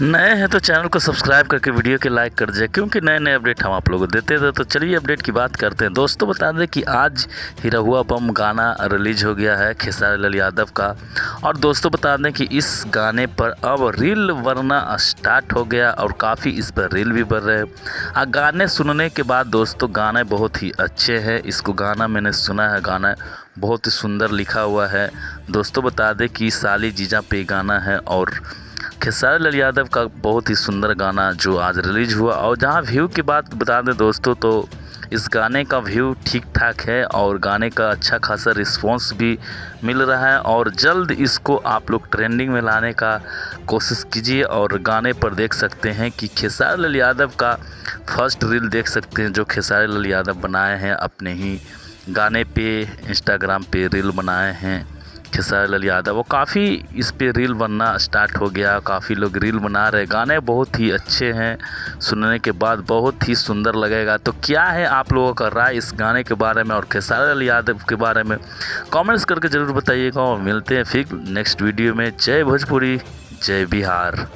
नए हैं तो चैनल को सब्सक्राइब करके वीडियो के लाइक कर दीजिए, क्योंकि नए नए अपडेट हम आप लोगों को देते थे। तो चलिए अपडेट की बात करते हैं। दोस्तों बता दें कि आज ही रहुआ बम गाना रिलीज हो गया है खेसारी लाल यादव का। और दोस्तों बता दें कि इस गाने पर अब रील बनना स्टार्ट हो गया और काफ़ी इस पर रील भी बन रहे हैं। गाने सुनने के बाद दोस्तों गाने बहुत ही अच्छे हैं। इसको गाना मैंने सुना है, गाना बहुत ही सुंदर लिखा हुआ है। दोस्तों बता दें कि साली जीजा पे गाना है और खेसारी लाल यादव का बहुत ही सुंदर गाना जो आज रिलीज हुआ। और जहां व्यू की बात बता दें दोस्तों, तो इस गाने का व्यू ठीक ठाक है और गाने का अच्छा खासा रिस्पांस भी मिल रहा है। और जल्द इसको आप लोग ट्रेंडिंग में लाने का कोशिश कीजिए। और गाने पर देख सकते हैं कि खेसारी लाल यादव का फर्स्ट रील देख सकते हैं जो खेसारी लाल यादव बनाए हैं, अपने ही गाने पे इंस्टाग्राम पे रील बनाए हैं खेसारी लाल यादव। वो काफ़ी इस पे रील बनना स्टार्ट हो गया, काफ़ी लोग रील बना रहे। गाने बहुत ही अच्छे हैं, सुनने के बाद बहुत ही सुंदर लगेगा। तो क्या है आप लोगों का राय इस गाने के बारे में और खेसारी लाल यादव के बारे में कमेंट्स करके ज़रूर बताइएगा। और मिलते हैं फिर नेक्स्ट वीडियो में। जय भोजपुरी, जय बिहार।